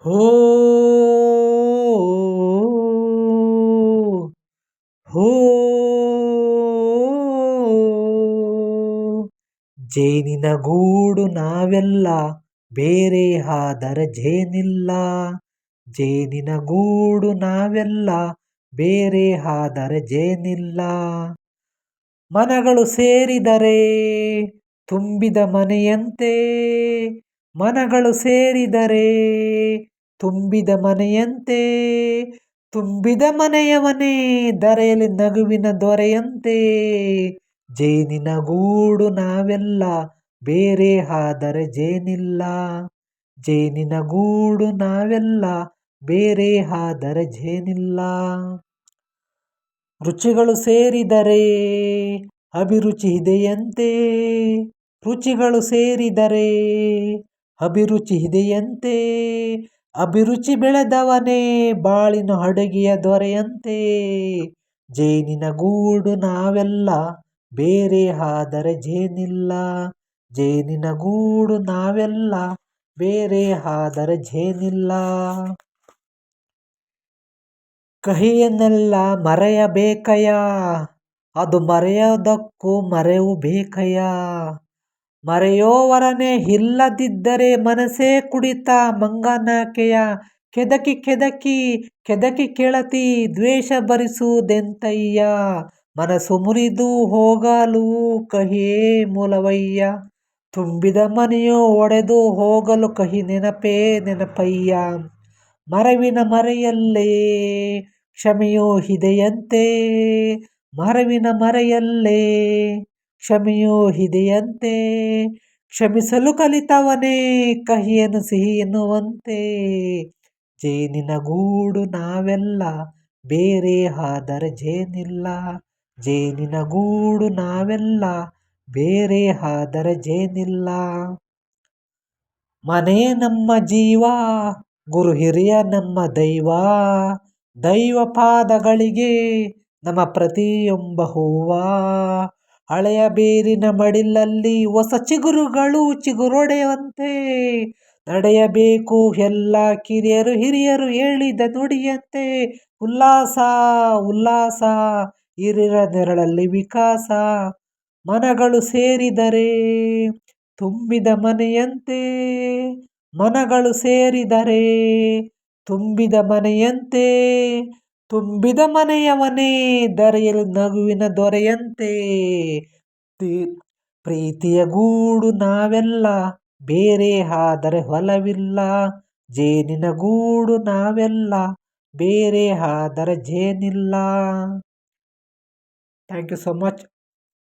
ಹೋ ಹೋ ಜೇನಿನ ಗೂಡು ನಾವೆಲ್ಲ ಬೇರೆ ಆದರ ಜೇನಿಲ್ಲ. ಜೇನಿನ ಗೂಡು ನಾವೆಲ್ಲ ಬೇರೆ ಆದರ ಜೇನಿಲ್ಲ. ಮನಗಳು ಸೇರಿದರೆ ತುಂಬಿದ ಮನೆಯಂತೆ. ಮನಗಳು ಸೇರಿದರೆ ತುಂಬಿದ ಮನೆಯಂತೆ. ತುಂಬಿದ ಮನೆಯವನೇ ಧರೆಯಲ್ಲಿ ನಗುವಿನ ದೊರೆಯಂತೆ. ಜೇನಿನ ಗೂಡು ನಾವೆಲ್ಲ ಬೇರೆ ಆದರೆ ಜೇನಿಲ್ಲ. ಜೇನಿನ ಗೂಡು ನಾವೆಲ್ಲ ಬೇರೆ ಆದರೆ ಜೇನಿಲ್ಲ. ರುಚಿಗಳು ಸೇರಿದರೆ ಅಭಿರುಚಿ ಇದೆಯಂತೆ. ರುಚಿಗಳು ಸೇರಿದರೆ ಅಭಿರುಚಿ ಇದೆಯಂತೆ. ಅಭಿರುಚಿ ಬೆಳೆದವನೇ ಬಾಳಿನ ಅಡುಗೆಯ ದೊರೆಯಂತೆ. ಜೇನಿನ ಗೂಡು ನಾವೆಲ್ಲ ಬೇರೆ ಆದರೆ ಜೇನಿಲ್ಲ. ಜೇನಿನ ಗೂಡು ನಾವೆಲ್ಲ ಬೇರೆ ಆದರೆ ಜೇನಿಲ್ಲ. ಕಹಿಯನ್ನೆಲ್ಲ ಮರೆಯಬೇಕಯ್ಯ, ಅದು ಮರೆಯೋದಕ್ಕೂ ಮರೆವು ಬೇಕಯ್ಯ. ಮರೆಯೋವರನೇ ಇಲ್ಲದಿದ್ದರೆ ಮನಸ್ಸೇ ಕುಡಿತ ಮಂಗನಾಕೆಯ. ಕೆದಕಿ ಕೆದಕಿ ಕೆದಕಿ ಕೆಳತಿ ದ್ವೇಷ ಭರಿಸುವುದೆಂತಯ್ಯ. ಮನಸ್ಸು ಮುರಿದು ಹೋಗಲು ಕಹಿಯೇ ಮೂಲವಯ್ಯ. ತುಂಬಿದ ಮನೆಯು ಒಡೆದು ಹೋಗಲು ಕಹಿ ನೆನಪೇ ನೆನಪಯ್ಯ. ಮರವಿನ ಮರೆಯಲ್ಲೇ ಕ್ಷಮೆಯೂ ಇದೆಯಂತೆ. ಮರವಿನ ಮರೆಯಲ್ಲೇ ಕ್ಷಮೆಯೂ ಇದೆಯಂತೆ. ಕ್ಷಮಿಸಲು ಕಲಿತವನೇ ಕಹಿಯನ್ನು ಸಿಹಿ ಎನ್ನುವಂತೆ. ಜೇನಿನ ಗೂಡು ನಾವೆಲ್ಲ ಬೇರೆ ಆದರೆ ಜೇನಿಲ್ಲ. ಜೇನಿನ ಗೂಡು ನಾವೆಲ್ಲ ಬೇರೆ ಆದರೆ ಜೇನಿಲ್ಲ. ಮನೆ ನಮ್ಮ ಜೀವ, ಗುರು ಹಿರಿಯ ನಮ್ಮ ದೈವ. ದೈವ ಪಾದಗಳಿಗೆ ನಮ್ಮ ಪ್ರತಿಯೊಬ್ಬ ಹೂವ. ಹಳೆಯ ಬೇರಿನ ಮಡಿಲಲ್ಲಿ ಹೊಸ ಚಿಗುರುಗಳು ಚಿಗುರೊಡೆಯುವಂತೆ ನಡೆಯಬೇಕು ಎಲ್ಲ ಕಿರಿಯರು ಹಿರಿಯರು ಹೇಳಿದ ನುಡಿಯಂತೆ. ಉಲ್ಲಾಸ ಉಲ್ಲಾಸ ಹಿರಿಯರ ನೆರಳಲ್ಲಿ ವಿಕಾಸ. ಮನಗಳು ಸೇರಿದರೆ ತುಂಬಿದ ಮನೆಯಂತೆ. ಮನಗಳು ಸೇರಿದರೆ ತುಂಬಿದ ಮನೆಯಂತೆ. ತುಂಬಿದ ಮನೆಯವನೇ ಧರೆಯಲ್ಲಿ ನಗುವಿನ ದೊರೆಯಂತೆ. ಪ್ರೀತಿಯ ಗೂಡು ನಾವೆಲ್ಲ ಬೇರೆ ಆದರೆ ಹೊಲವಿಲ್ಲ. ಜೇನಿನ ಗೂಡು ನಾವೆಲ್ಲ ಬೇರೆ ಆದರೆ ಜೇನಿಲ್ಲ. Thank you so much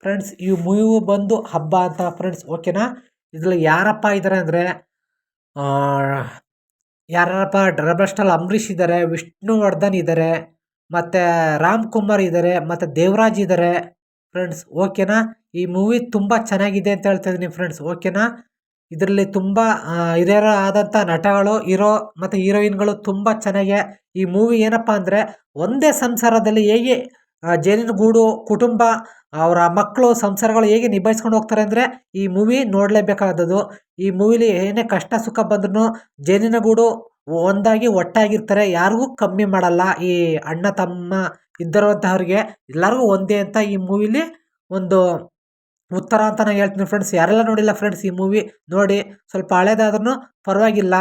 friends. ಈ ಮೂವಿ ಬಂದು ಹಬ್ಬ ಅಂತ ಫ್ರೆಂಡ್ಸ್, ಓಕೆನಾ. ಇದ್ರಲ್ಲಿ ಯಾರಪ್ಪ ಇದ್ದಾರೆ ಅಂದರೆ ಯಾರಪ್ಪ ಡಬಲ್ ಸ್ಟಾರ್ ಅಂಬರೀಷ್ ಇದ್ದಾರೆ, ವಿಷ್ಣುವರ್ಧನ್ ಇದ್ದಾರೆ, ಮತ್ತು ರಾಮ್ ಕುಮಾರ್ ಇದ್ದಾರೆ, ಮತ್ತು ದೇವರಾಜ್ ಇದ್ದಾರೆ ಫ್ರೆಂಡ್ಸ್, ಓಕೆನಾ. ಈ ಮೂವಿ ತುಂಬ ಚೆನ್ನಾಗಿದೆ ಅಂತ ಹೇಳ್ತಾ ಇದ್ದೀನಿ ಫ್ರೆಂಡ್ಸ್, ಓಕೆನಾ. ಇದರಲ್ಲಿ ತುಂಬ ಹಿರಿಯರ ಆದಂಥ ನಟಗಳು, ಹೀರೋ ಮತ್ತು ಹೀರೋಯಿನ್ಗಳು ತುಂಬ ಚೆನ್ನಾಗೆ. ಈ ಮೂವಿ ಏನಪ್ಪ ಅಂದರೆ ಒಂದೇ ಸಂಸಾರದಲ್ಲಿ ಹೇಗೆ ಜೇನಿನ ಗೂಡು ಕುಟುಂಬ ಅವರ ಮಕ್ಕಳು ಸಂಸಾರಗಳು ಹೇಗೆ ನಿಭಾಯಿಸ್ಕೊಂಡು ಹೋಗ್ತಾರೆ ಅಂದರೆ ಈ ಮೂವಿ ನೋಡಲೇಬೇಕಾದದ್ದು. ಈ ಮೂವಿಲಿ ಏನೇ ಕಷ್ಟ ಸುಖ ಬಂದ್ರೂ ಜೇನಿನ ಗೂಡು ಒಂದಾಗಿ ಒಟ್ಟಾಗಿರ್ತಾರೆ, ಯಾರಿಗೂ ಕಮ್ಮಿ ಮಾಡಲ್ಲ. ಈ ಅಣ್ಣ ತಮ್ಮ ಇದ್ದರುವಂತಹವ್ರಿಗೆ ಎಲ್ಲರಿಗೂ ಒಂದೇ ಅಂತ ಈ ಮೂವಿಲಿ ಒಂದು ಉತ್ತರ ಅಂತ ನಾನು ಹೇಳ್ತೀನಿ ಫ್ರೆಂಡ್ಸ್. ಯಾರೆಲ್ಲ ನೋಡಿಲ್ಲ ಫ್ರೆಂಡ್ಸ್ ಈ ಮೂವಿ ನೋಡಿ, ಸ್ವಲ್ಪ ಹಳೇದಾದ್ರೂ ಪರವಾಗಿಲ್ಲ.